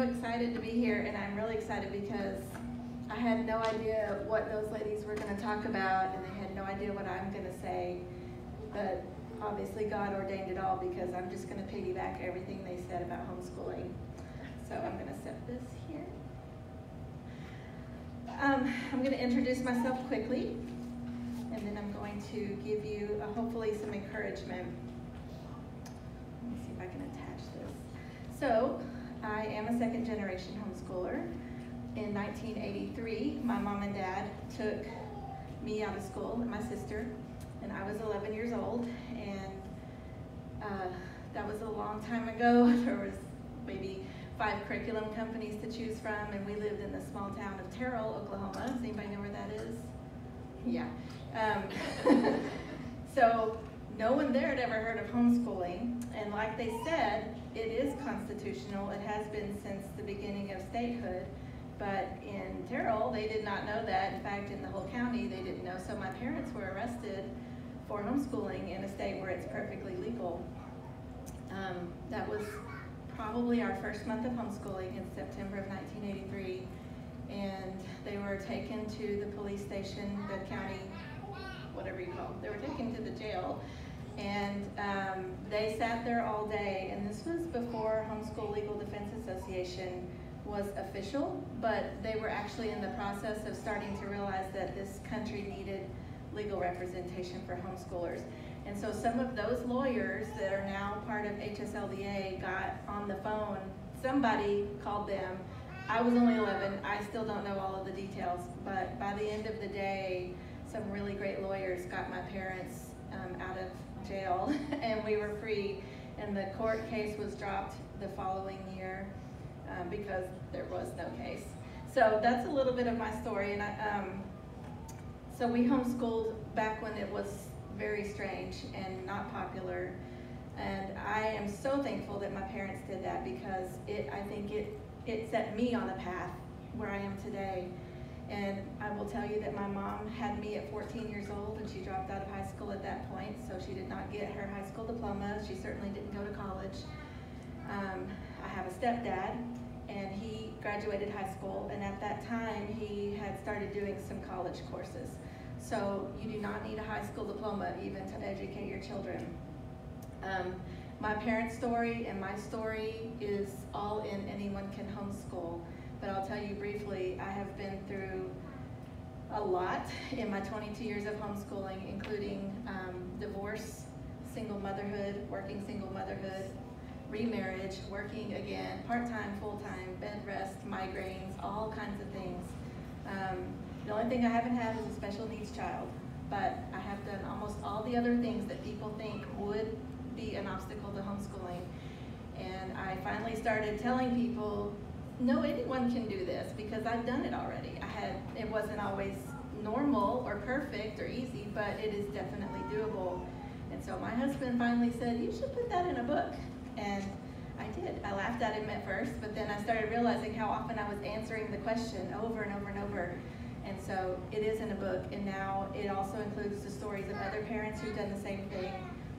excited to be here, and I'm really excited because I had no idea what those ladies were going to talk about, and they had no idea what I'm going to say, but obviously God ordained it all because I'm just going to piggyback everything they said about homeschooling. So I'm going to set this here. I'm going to introduce myself quickly, and then I'm going to give you hopefully some encouragement. Let me see if I can attach this. So, I am a second generation homeschooler. In 1983, my mom and dad took me out of school and my sister, and I was 11 years old, and that was a long time ago. There was maybe 5 curriculum companies to choose from, and we lived in the small town of Terrell, Oklahoma. Does anybody know where that is? Yeah. So no one there had ever heard of homeschooling, and like they said, it is constitutional. It has been since the beginning of statehood, but in Terrell, they did not know that. In fact, in the whole county, they didn't know, so my parents were arrested for homeschooling in a state where it's perfectly legal. That was probably our first month of homeschooling in September of 1983, and they were taken to the police station, the county, whatever you call it. They were taken to the jail, and they sat there all day, and this was before Homeschool Legal Defense Association was official, but they were actually in the process of starting to realize that this country needed legal representation for homeschoolers. And so some of those lawyers that are now part of HSLDA got on the phone. Somebody called them. I was only 11. I still don't know all of the details, but by the end of the day, some really great lawyers got my parents out of jail, and we were free. And the court case was dropped the following year because there was no case. So that's a little bit of my story. And so we homeschooled back when it was very strange and not popular, and I am so thankful that my parents did that because I think it set me on a path where I am today. And I will tell you that my mom had me at 14 years old, and she dropped out of high school at that point, so she did not get her high school diploma. She certainly didn't go to college. I have a stepdad, and he graduated high school, and at that time he had started doing some college courses. So you do not need a high school diploma even to educate your children. My parents' story and my story is all in Anyone Can Homeschool, but I'll tell you briefly, I have been through a lot in my 22 years of homeschooling, including divorce, single motherhood, working single motherhood, remarriage, working again, part-time, full-time, bed rest, migraines, all kinds of things. The only thing I haven't had is a special needs child, but I have done almost all the other things that people think would be an obstacle to homeschooling. And I finally started telling people, no, anyone can do this because I've done it already. It wasn't always normal or perfect or easy, but it is definitely doable. And so my husband finally said, you should put that in a book. And I did. I laughed at him at first, but then I started realizing how often I was answering the question over and over and over. And so it is in a book, and now it also includes the stories of other parents who've done the same thing,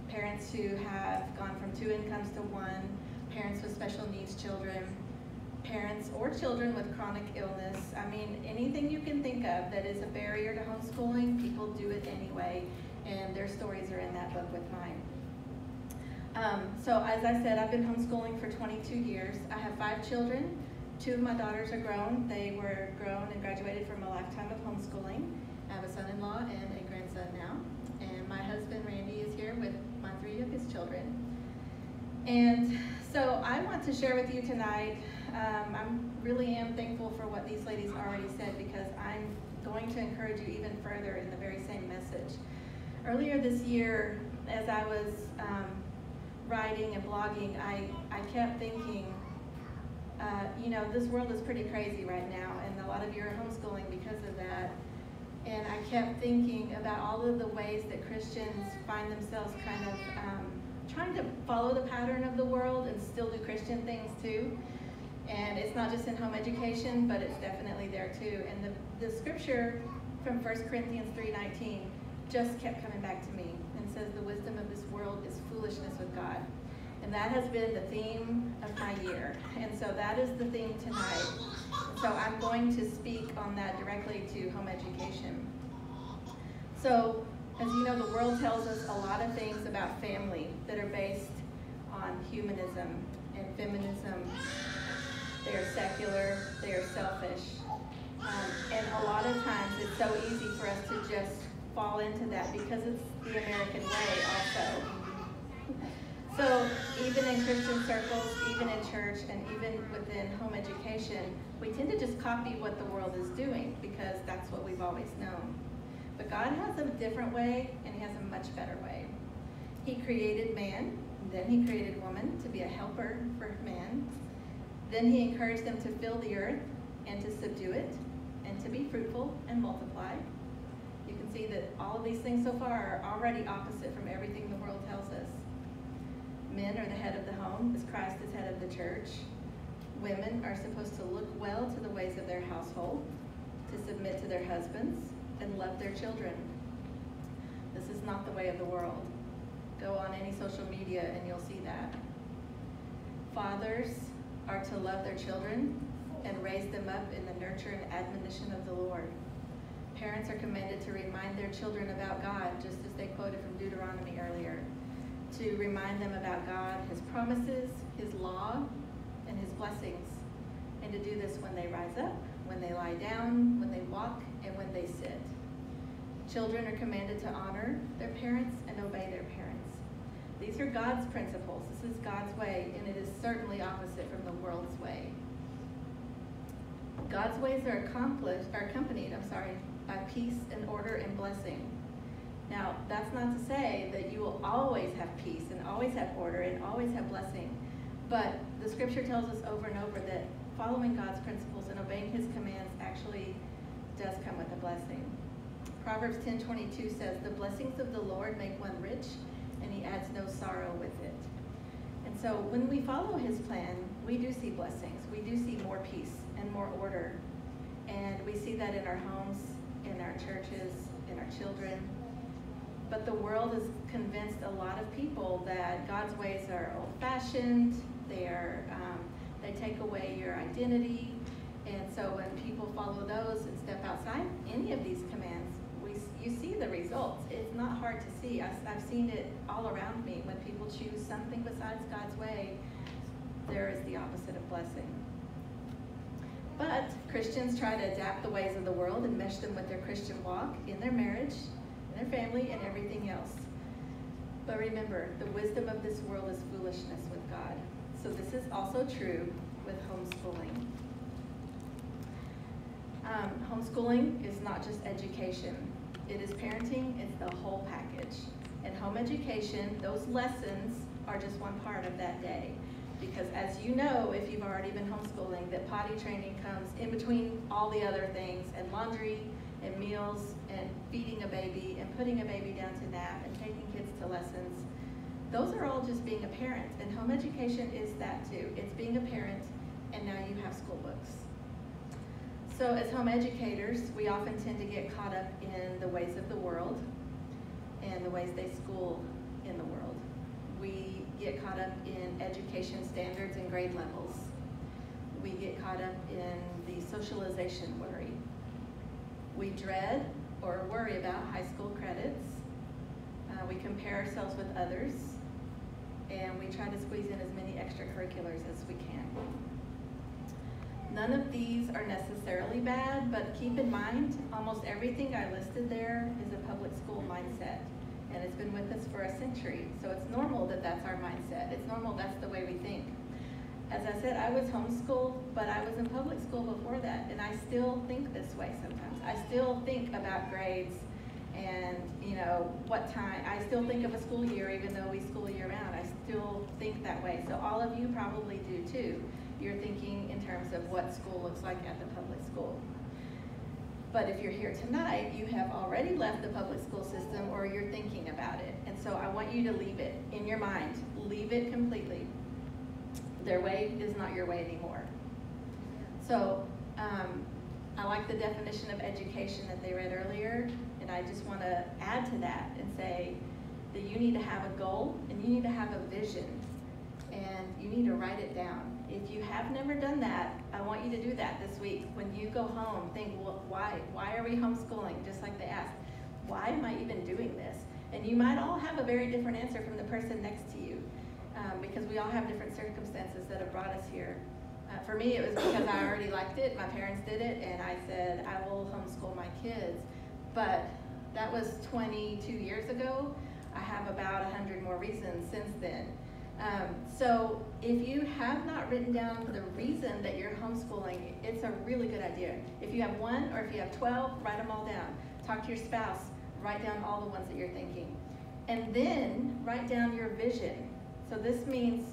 parents who have gone from 2 incomes to 1, parents with special needs children, parents or children with chronic illness. I mean, anything you can think of that is a barrier to homeschooling, people do it anyway, and their stories are in that book with mine. So as I said, I've been homeschooling for 22 years. I have 5 children. 2 of my daughters are grown. They were grown and graduated from a lifetime of homeschooling. I have a son-in-law and a grandson now. And my husband, Randy, is here with my 3 of his children. And so I want to share with you tonight, I really am thankful for what these ladies already said because I'm going to encourage you even further in the very same message. Earlier this year, as I was writing and blogging, I kept thinking, you know, this world is pretty crazy right now, and a lot of you are homeschooling because of that. And I kept thinking about all of the ways that Christians find themselves kind of trying to follow the pattern of the world and still do Christian things too. And it's not just in home education, but it's definitely there too. And the scripture from 1 Corinthians 3:19 just kept coming back to me and says the wisdom of this world is foolishness with God. And that has been the theme of my year. And so that is the theme tonight. So I'm going to speak on that directly to home education. So, as you know, the world tells us a lot of things about family that are based on humanism and feminism. They are secular, they are selfish. And a lot of times it's so easy for us to just fall into that because it's the American way also. So even in Christian circles, even in church, and even within home education, we tend to just copy what the world is doing because that's what we've always known. But God has a different way, and he has a much better way. He created man, and then he created woman to be a helper for man. Then he encouraged them to fill the earth and to subdue it, and to be fruitful and multiply. You can see that all of these things so far are already opposite from everything the world tells us. Men are the head of the home, as Christ is head of the church. Women are supposed to look well to the ways of their household, to submit to their husbands, and love their children. This is not the way of the world. Go on any social media and you'll see that. Fathers are to love their children and raise them up in the nurture and admonition of the Lord. Parents are commanded to remind their children about God, just as they quoted from Deuteronomy earlier, to remind them about God, his promises, his law, and his blessings, and to do this when they rise up, when they lie down, when they walk, and when they sit. Children are commanded to honor their parents and obey their parents. These are God's principles. This is God's way, and it is certainly opposite from the world's way. God's ways are accompanied by peace and order and blessing. Now, that's not to say that you will always have peace and always have order and always have blessing, but the scripture tells us over and over that following God's principles and obeying his commands actually does come with a blessing. Proverbs 10:22 says, "The blessings of the Lord make one rich, and he adds no sorrow with it." And so when we follow his plan, we do see blessings. We do see more peace and more order. And we see that in our homes, in our churches, in our children. But the world has convinced a lot of people that God's ways are old-fashioned. They take away your identity. And so when people follow those and step outside any of these commands, you see the results. It's not hard to see. I've seen it all around me. When people choose something besides God's way, there is the opposite of blessing. But Christians try to adapt the ways of the world and mesh them with their Christian walk in their marriage, in their family, and everything else. But remember, the wisdom of this world is foolishness with God. So this is also true with homeschooling. Homeschooling is not just education. It is parenting, it's the whole package. And home education, those lessons are just one part of that day. Because as you know, if you've already been homeschooling, that potty training comes in between all the other things, and laundry, and meals, and feeding a baby, and putting a baby down to nap, and taking kids to lessons. Those are all just being a parent, and home education is that too. It's being a parent, and now you have school books. So as home educators, we often tend to get caught up in the ways of the world and the ways they school in the world. We get caught up in education standards and grade levels. We get caught up in the socialization worry. We dread or worry about high school credits. We compare ourselves with others, and we try to squeeze in as many extracurriculars as we can. None of these are necessarily bad, but keep in mind, almost everything I listed there is a public school mindset, and it's been with us for a century. So it's normal that that's our mindset. It's normal that's the way we think. As I said, I was homeschooled, but I was in public school before that, and I still think this way sometimes. I still think about grades and, what time. I still think of a school year, even though we school year round. I still think that way. So all of you probably do too. You're thinking in terms of what school looks like at the public school. But if you're here tonight, you have already left the public school system, or you're thinking about it. And so I want you to leave it in your mind. Leave it completely. Their way is not your way anymore. So I like the definition of education that they read earlier, and I just want to add to that and say that you need to have a goal and you need to have a vision and you need to write it down. If you have never done that, I want you to do that this week. When you go home, think, well, why are we homeschooling? Just like they asked, why am I even doing this? And you might all have a very different answer from the person next to you, because we all have different circumstances that have brought us here. For me, it was because I already liked it. My parents did it, and I said, I will homeschool my kids. But that was 22 years ago. I have about 100 more reasons since then. So if you have not written down the reason that you're homeschooling, it's a really good idea. If you have one or if you have 12, write them all down. Talk to your spouse, write down all the ones that you're thinking. And then write down your vision. So this means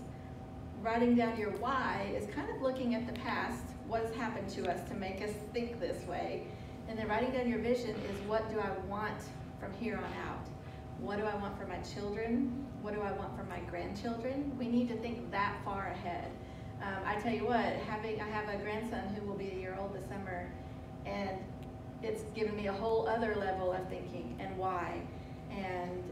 writing down your why is kind of looking at the past, what has happened to us to make us think this way. And then writing down your vision is, what do I want from here on out? What do I want for my children? What do I want for my grandchildren? We need to think that far ahead. I tell you what, I have a grandson who will be a year old this summer, and it's given me a whole other level of thinking and why. And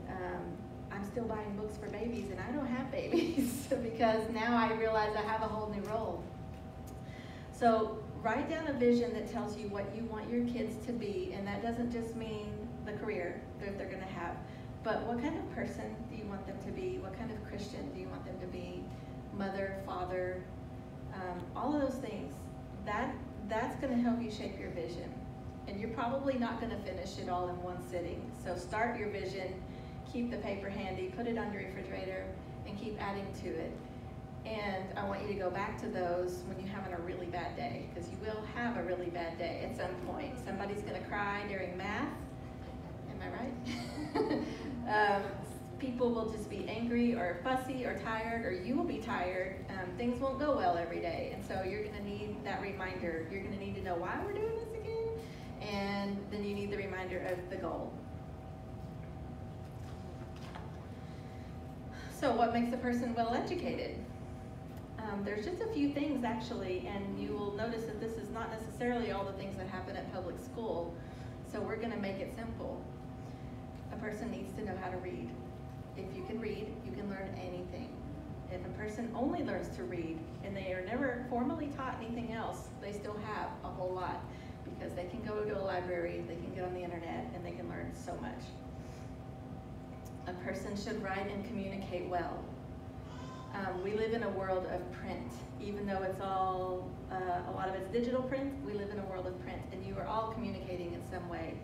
I'm still buying books for babies, and I don't have babies because now I realize I have a whole new role. So write down a vision that tells you what you want your kids to be, and that doesn't just mean the career that they're going to have, but what kind of person do you want them to be? What kind of Christian do you want them to be? Mother, father, all of those things. That's going to help you shape your vision. And you're probably not going to finish it all in one sitting. So start your vision, keep the paper handy, put it on your refrigerator, and keep adding to it. And I want you to go back to those when you're having a really bad day, because you will have a really bad day at some point. Somebody's going to cry during math. Am I right? People will just be angry or fussy or tired, or you will be tired. Things won't go well every day. And so you're going to need that reminder. You're going to need to know why we're doing this again. And then you need the reminder of the goal. So what makes a person well educated? There's just a few things actually, and you will notice that this is not necessarily all the things that happen at public school. So we're going to make it simple. A person needs to know how to read. If you can read, you can learn anything. If a person only learns to read and they are never formally taught anything else, they still have a whole lot, because they can go to a library, they can get on the internet, and they can learn so much. A person should write and communicate well. We live in a world of print. Even though it's all, a lot of it's digital print, we live in a world of print, and you are all communicating in some way.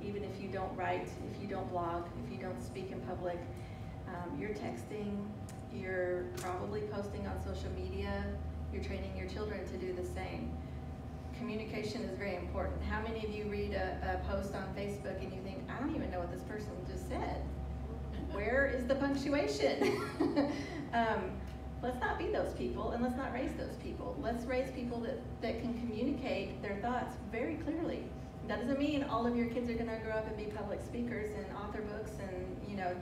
Even if you don't write, if you don't blog, if you don't speak in public, you're texting, you're probably posting on social media, you're training your children to do the same. Communication is very important. How many of you read a post on Facebook and you think, I don't even know what this person just said? Where is the punctuation? Let's not be those people, and let's not raise those people. Let's raise people that can communicate their thoughts very clearly. That doesn't mean all of your kids are going to grow up and be public speakers and author books and,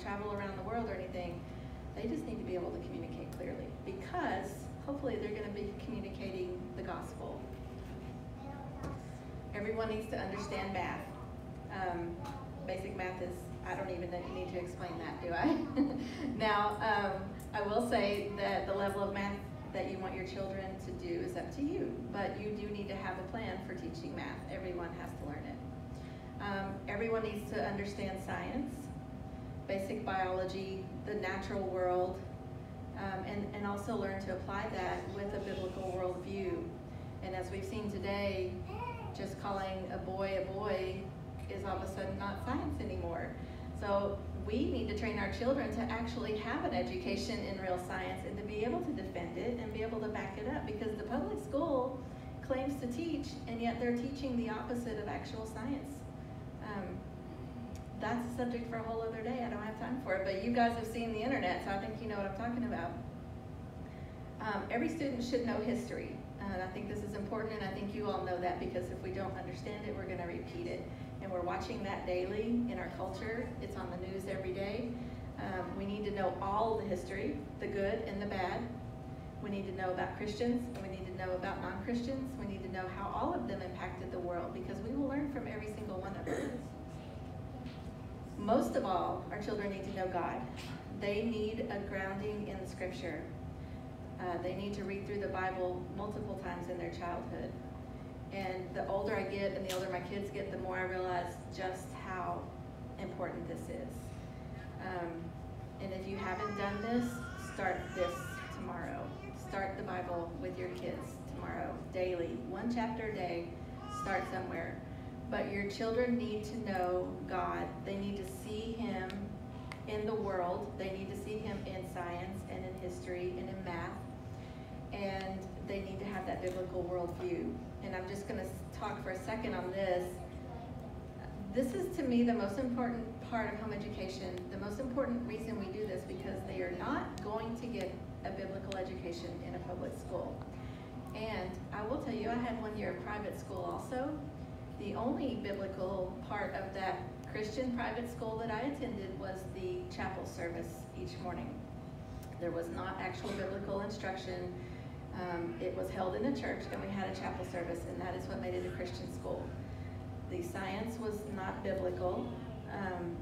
travel around the world or anything. They just need to be able to communicate clearly, because hopefully they're going to be communicating the gospel. Everyone needs to understand math. Basic math is, I don't even need to explain that, do I? Now, I will say that the level of math that you want your children to do is up to you, but you do need to have a plan for teaching math. Everyone has to learn it. Everyone needs to understand science, basic biology, the natural world, and also learn to apply that with a biblical worldview. And as we've seen today, just calling a boy is all of a sudden not science anymore. So we need to train our children to actually have an education in real science and to be able to defend it and be able to back it up, because the public school claims to teach, and yet they're teaching the opposite of actual science. That's a subject for a whole other day. I don't have time for it, but you guys have seen the internet, so I think you know what I'm talking about. Every student should know history. I think this is important, and I think you all know that, because if we don't understand it, we're going to repeat it. And we're watching that daily in our culture. It's on the news every day. We need to know all the history, the good and the bad. We need to know about Christians, and we need to know about non-Christians. We need to know how all of them impacted the world, because we will learn from every single one of them. Most of all, our children need to know God. They need a grounding in Scripture. They need to read through the Bible multiple times in their childhood. And the older I get and the older my kids get, the more I realize just how important this is. And if you haven't done this, start this tomorrow. Start the Bible with your kids tomorrow, daily. 1 chapter a day, start somewhere. But your children need to know God. They need to see Him in the world. They need to see Him in science and in history and in math. And they need to have that biblical worldview. And I'm just going to talk for a second on this. This is, to me, the most important part of home education, the most important reason we do this, because they are not going to get a biblical education in a public school. And I will tell you, I had 1 year of private school also. The only biblical part of that Christian private school that I attended was the chapel service each morning. There was not actual biblical instruction. It was held in a church, and we had a chapel service, and that is what made it a Christian school. The science was not biblical.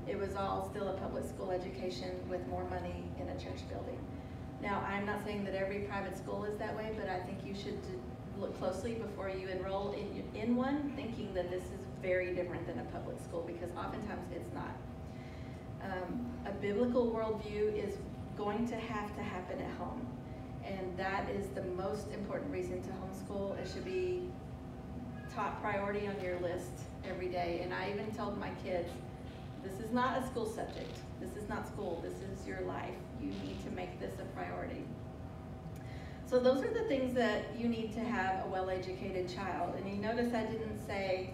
It was all still a public school education with more money in a church building. Now, I'm not saying that every private school is that way, but I think you should look closely before you enroll in one, thinking that this is very different than a public school, because oftentimes it's not. A biblical worldview is going to happen at home, and that is the most important reason to homeschool. It should be top priority on your list every day. And I even told my kids, this is not a school subject. This is not school. This is your life. You need to make this a priority. So those are the things that you need to have a well-educated child. And you notice I didn't say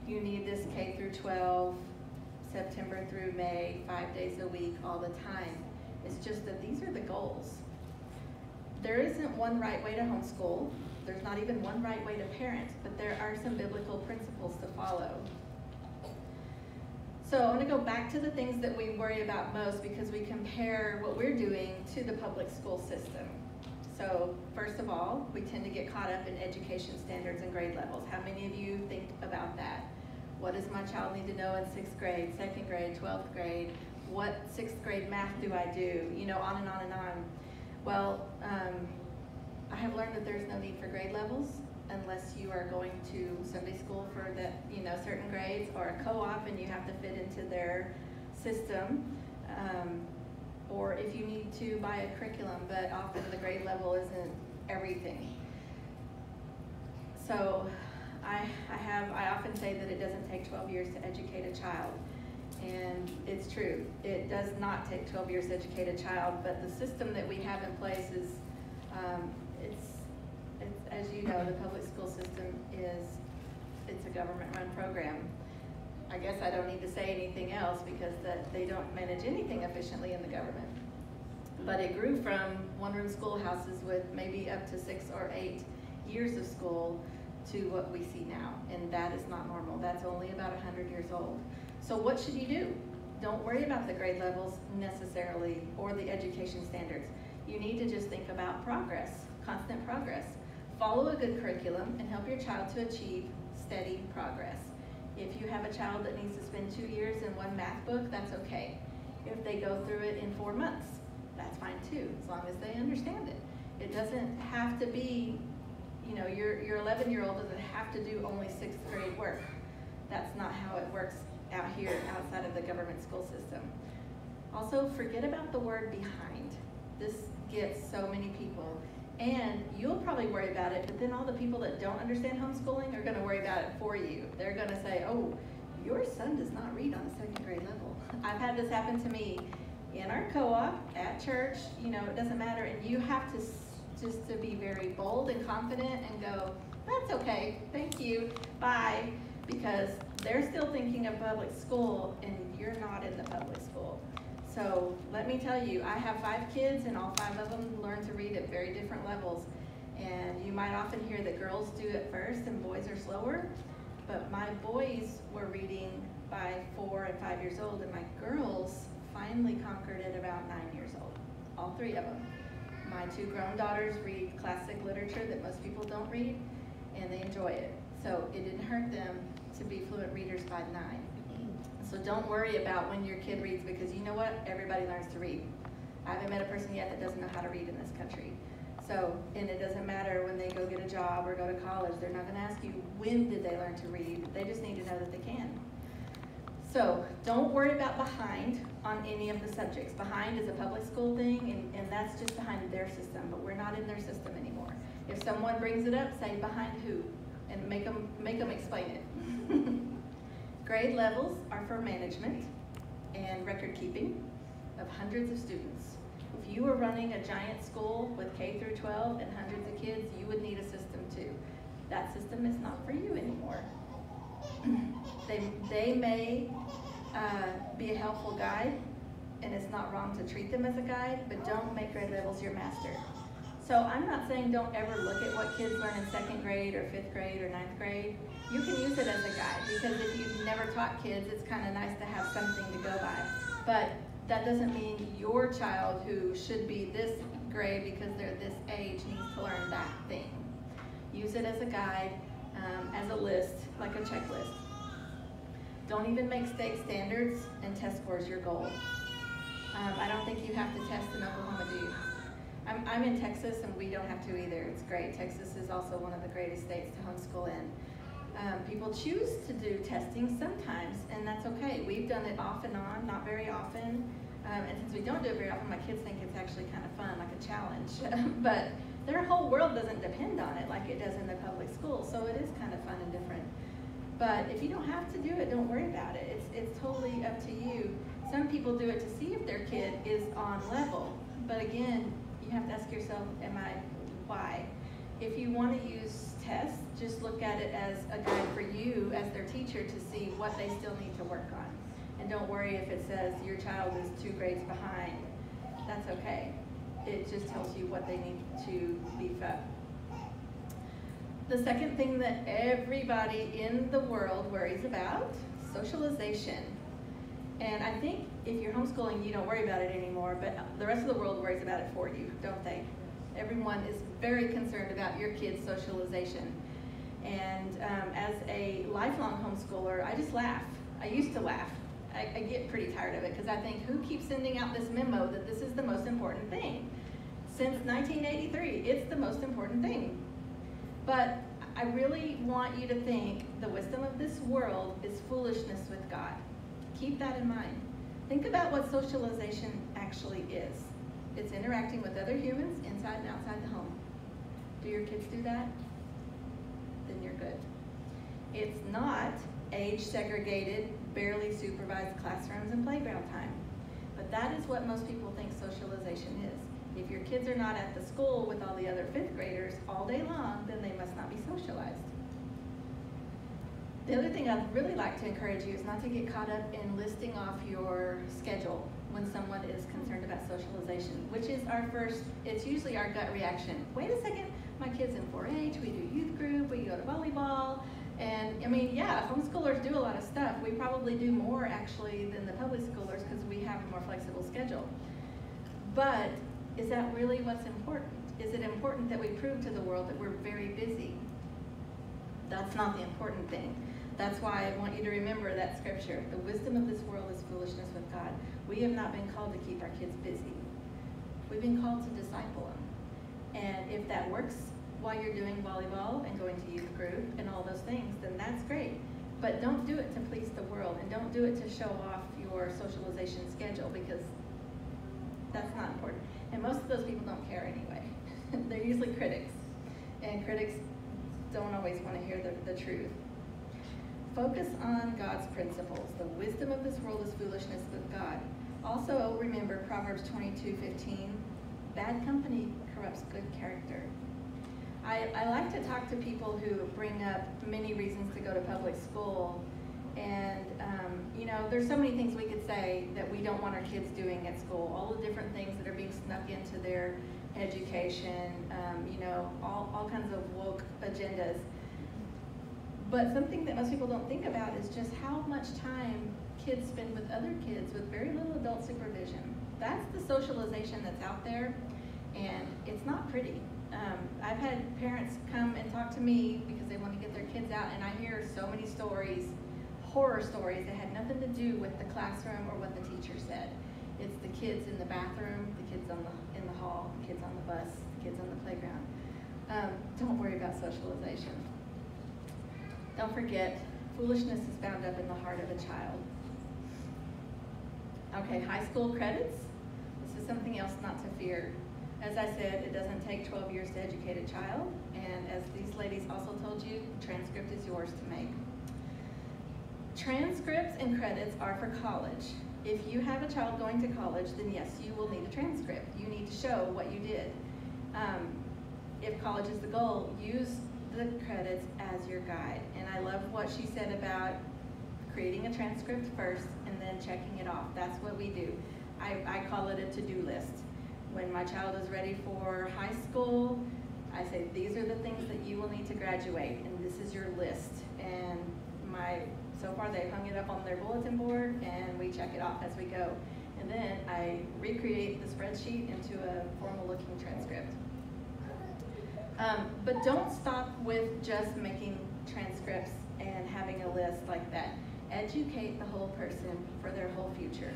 you need this K through 12, September through May, 5 days a week, all the time. It's just that these are the goals. There isn't one right way to homeschool. There's not even one right way to parent, but there are some biblical principles to follow. So I want to go back to the things that we worry about most, because we compare what we're doing to the public school system. So first of all, we tend to get caught up in education standards and grade levels. How many of you think about that? What does my child need to know in 6th grade, 2nd grade, 12th grade? What 6th grade math do I do? You know, on and on and on. Well, I have learned that there's no need for grade levels unless you are going to Sunday school for that, you know, certain grades, or a co-op and you have to fit into their system, or if you need to buy a curriculum, but often the grade level isn't everything. So I often say that it doesn't take 12 years to educate a child, and it's true. It does not take 12 years to educate a child, but the system that we have in place is, it's as you know, the public school system it's a government-run program. I guess I don't need to say anything else, because they don't manage anything efficiently in the government. But it grew from one-room schoolhouses with maybe up to 6 or 8 years of school to what we see now, and that is not normal. That's only about 100 years old. So what should you do? Don't worry about the grade levels necessarily, or the education standards. You need to just think about progress, constant progress. Follow a good curriculum and help your child to achieve steady progress. If you have a child that needs to spend 2 years in one math book, that's okay. If they go through it in 4 months, that's fine too, as long as they understand it. It doesn't have to be, you know, your 11-year-old doesn't have to do only 6th grade work. That's not how it works out here outside of the government school system. Also, forget about the word behind. This gets so many people. And you'll probably worry about it, but then all the people that don't understand homeschooling are going to worry about it for you. They're going to say, oh, your son does not read on the 2nd grade level. I've had this happen to me in our co-op, at church, you know, it doesn't matter. And you have to just to be very bold and confident and go, that's okay, thank you, bye. Because they're still thinking of public school and you're not in the public school. So let me tell you, I have 5 kids and all 5 of them learn to read at very different levels. And you might often hear that girls do it first and boys are slower, but my boys were reading by 4 and 5 years old, and my girls finally conquered it about 9 years old, all 3 of them. My 2 grown daughters read classic literature that most people don't read, and they enjoy it. So it didn't hurt them to be fluent readers by 9. So don't worry about when your kid reads, because you know what? Everybody learns to read. I haven't met a person yet that doesn't know how to read in this country. So, and it doesn't matter when they go get a job or go to college, they're not gonna ask you, when did they learn to read? They just need to know that they can. So, don't worry about behind on any of the subjects. Behind is a public school thing, and that's just behind their system, but we're not in their system anymore. If someone brings it up, say behind who, and make them explain it. Grade levels are for management and record keeping of hundreds of students. If you were running a giant school with K through 12 and hundreds of kids, you would need a system too. That system is not for you anymore. They may be a helpful guide, and it's not wrong to treat them as a guide, but don't make grade levels your master. So I'm not saying don't ever look at what kids learn in 2nd grade or 5th grade or 9th grade. You can use it as a guide, because if you've never taught kids, it's kind of nice to have something to go by. But that doesn't mean your child, who should be this grade because they're this age, needs to learn that thing. Use it as a guide, as a list, like a checklist. Don't even make state standards and test scores your goal. I don't think you have to test in Oklahoma, do you? I'm in Texas, and we don't have to either. It's great. Texas is also one of the greatest states to homeschool in. People choose to do testing sometimes, and that's okay. We've done it off and on, not very often. And since we don't do it very often, my kids think it's actually kind of fun, like a challenge. But their whole world doesn't depend on it like it does in the public school, so it is kind of fun and different. But if you don't have to do it, don't worry about it. It's totally up to you. Some people do it to see if their kid is on level. But again, you have to ask yourself, why? If you want to use tests, just look at it as a guide for you as their teacher to see what they still need to work on. And don't worry if it says your child is 2 grades behind. That's okay. It just tells you what they need to beef up. The second thing that everybody in the world worries about, socialization. And I think if you're homeschooling, you don't worry about it anymore, but the rest of the world worries about it for you, don't they? Everyone is very concerned about your kids' socialization. And as a lifelong homeschooler, I just laugh. I used to laugh. I get pretty tired of it, because I think, who keeps sending out this memo that this is the most important thing? Since 1983, it's the most important thing. But I really want you to think the wisdom of this world is foolishness with God. Keep that in mind. Think about what socialization actually is. It's interacting with other humans inside and outside the home. Do your kids do that? Then you're good. It's not age-segregated, barely supervised classrooms and playground time. But that is what most people think socialization is. If your kids are not at the school with all the other 5th graders all day long, then they must not be socialized. The other thing I'd really like to encourage you is not to get caught up in listing off your schedule when someone is concerned about socialization, which is it's usually our gut reaction. Wait a second, my kid's in 4-H, we do youth group, we go to volleyball, and I mean, yeah, homeschoolers do a lot of stuff. We probably do more actually than the public schoolers because we have a more flexible schedule. But is that really what's important? Is it important that we prove to the world that we're very busy? That's not the important thing. That's why I want you to remember that scripture. The wisdom of this world is foolishness with God. We have not been called to keep our kids busy. We've been called to disciple them. And if that works while you're doing volleyball and going to youth group and all those things, then that's great. But don't do it to please the world, and don't do it to show off your socialization schedule, because that's not important. And most of those people don't care anyway. They're usually critics. And critics don't always want to hear the truth. Focus on God's principles. The wisdom of this world is foolishness with God. Also remember Proverbs 22:15. Bad company corrupts good character. I like to talk to people who bring up many reasons to go to public school. And, you know, there's so many things we could say that we don't want our kids doing at school. All the different things that are being snuck into their education, you know, all kinds of woke agendas. But something that most people don't think about is just how much time kids spend with other kids with very little adult supervision. That's the socialization that's out there, and it's not pretty. I've had parents come and talk to me because they want to get their kids out, and I hear so many stories, horror stories, that had nothing to do with the classroom or what the teacher said. It's the kids in the bathroom, the kids in the hall, the kids on the bus, kids on the playground. Don't worry about socialization. Don't forget, foolishness is bound up in the heart of a child. Okay, high school credits. This is something else not to fear. As I said, it doesn't take 12 years to educate a child, and as these ladies also told you, transcript is yours to make. Transcripts and credits are for college. If you have a child going to college, then yes, you will need a transcript. You need to show what you did. If college is the goal, use the credits as your guide. And I love what she said about creating a transcript first and then checking it off. That's what we do. I call it a to-do list. When my child is ready for high school, I say, these are the things that you will need to graduate, and this is your list. And so far they've hung it up on their bulletin board, and we check it off as we go. And then I recreate the spreadsheet into a formal-looking transcript. But don't stop with just making transcripts and having a list like that. Educate the whole person for their whole future.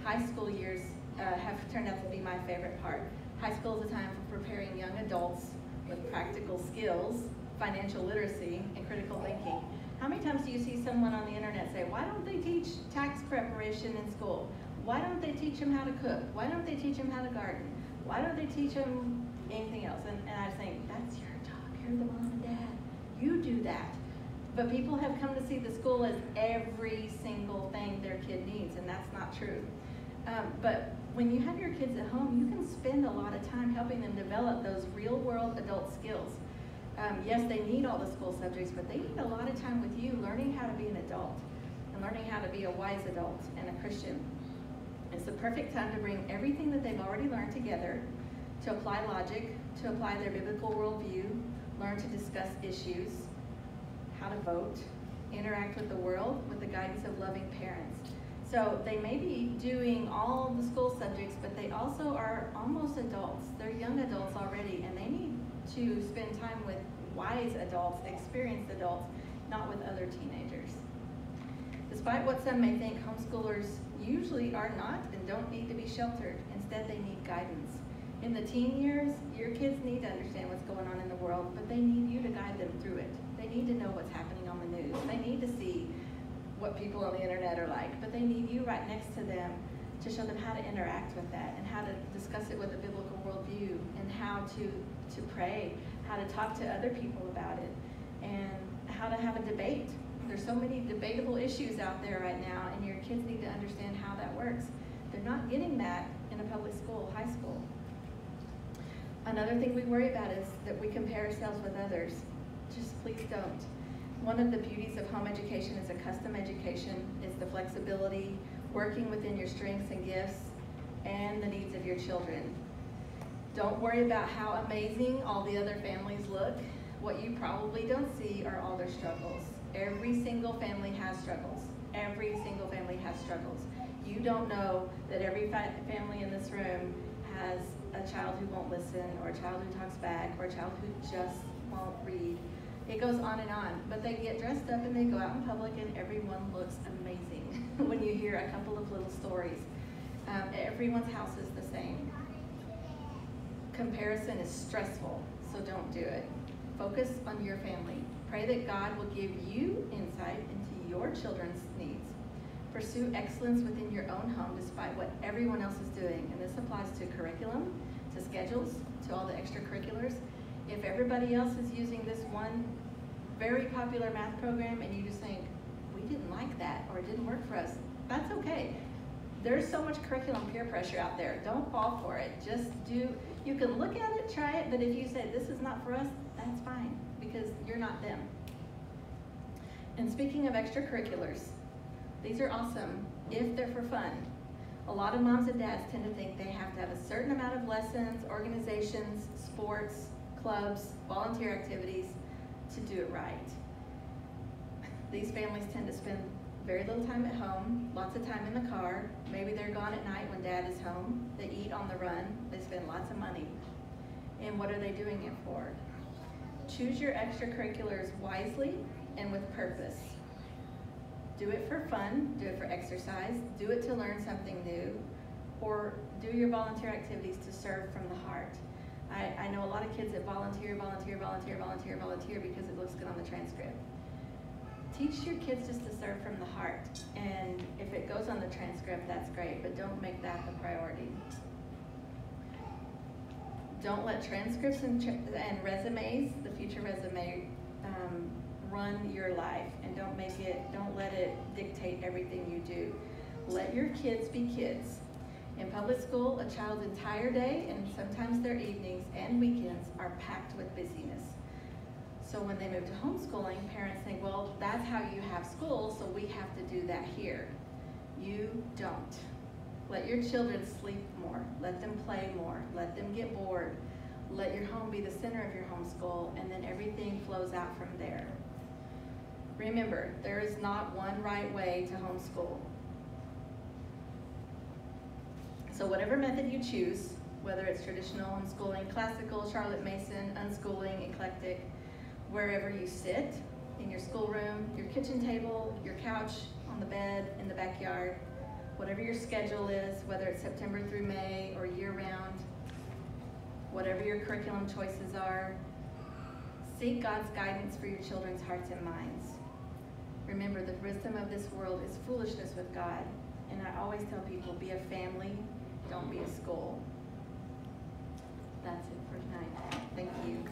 High school years have turned out to be my favorite part. High school is a time for preparing young adults with practical skills, financial literacy, and critical thinking. How many times do you see someone on the internet say, why don't they teach tax preparation in school? Why don't they teach them how to cook? Why don't they teach them how to garden? Why don't they teach them anything else? And I was saying, that's your job, you're the mom and dad. You do that. But people have come to see the school as every single thing their kid needs, and that's not true. But when you have your kids at home, you can spend a lot of time helping them develop those real-world adult skills. Yes, they need all the school subjects, but they need a lot of time with you learning how to be an adult and learning how to be a wise adult and a Christian. It's the perfect time to bring everything that they've already learned together, to apply logic, to apply their biblical worldview, learn to discuss issues, how to vote, interact with the world with the guidance of loving parents. So they may be doing all the school subjects, but they also are almost adults. They're young adults already, and they need to spend time with wise adults, experienced adults, not with other teenagers. Despite what some may think, homeschoolers usually are not and don't need to be sheltered. Instead, they need guidance. In the teen years, your kids need to understand what's going on in the world, but they need you to guide them through it. They need to know what's happening on the news. They need to see what people on the internet are like, but they need you right next to them to show them how to interact with that and how to discuss it with a biblical worldview and how to pray, how to talk to other people about it, and how to have a debate. There's so many debatable issues out there right now, and your kids need to understand how that works. They're not getting that in a public school, high school. Another thing we worry about is that we compare ourselves with others. Just please don't. One of the beauties of home education is a custom education. It's the flexibility, working within your strengths and gifts, and the needs of your children. Don't worry about how amazing all the other families look. What you probably don't see are all their struggles. Every single family has struggles. Every single family has struggles. You don't know that every family in this room has a child who won't listen, or a child who talks back, or a child who just won't read. It goes on and on, but they get dressed up and they go out in public and everyone looks amazing when you hear a couple of little stories. Everyone's house is the same. Comparison is stressful, so don't do it. Focus on your family. Pray that God will give you insight into your children's needs. Pursue excellence within your own home despite what everyone else is doing, and this applies to curriculum, to schedules, to all the extracurriculars. If everybody else is using this one very popular math program and you just think, we didn't like that or it didn't work for us, that's okay. There's so much curriculum peer pressure out there. Don't fall for it. Just do, you can look at it, try it, but if you say this is not for us, that's fine because you're not them. And speaking of extracurriculars, these are awesome if they're for fun. A lot of moms and dads tend to think they have to have a certain amount of lessons, organizations, sports, clubs, volunteer activities to do it right. These families tend to spend very little time at home, lots of time in the car. Maybe they're gone at night when dad is home. They eat on the run. They spend lots of money. And what are they doing it for? Choose your extracurriculars wisely and with purpose. Do it for fun, do it for exercise, do it to learn something new, or do your volunteer activities to serve from the heart. I know a lot of kids that volunteer because it looks good on the transcript. Teach your kids just to serve from the heart, and if it goes on the transcript, that's great, but don't make that the priority. Don't let transcripts and resumes, the future resume, run your life, and don't let it dictate everything you do. Let your kids be kids. In public school, a child's entire day, and sometimes their evenings and weekends, are packed with busyness. So when they move to homeschooling, parents think, well, that's how you have school, so we have to do that here. You don't. Let your children sleep more. Let them play more. Let them get bored. Let your home be the center of your homeschool, and then everything flows out from there. Remember, there is not one right way to homeschool. So whatever method you choose, whether it's traditional homeschooling, classical, Charlotte Mason, unschooling, eclectic, wherever you sit, in your schoolroom, your kitchen table, your couch, on the bed, in the backyard, whatever your schedule is, whether it's September through May or year-round, whatever your curriculum choices are, seek God's guidance for your children's hearts and minds. Remember, the wisdom of this world is foolishness with God. And I always tell people, be a family, don't be a school. That's it for tonight. Thank you.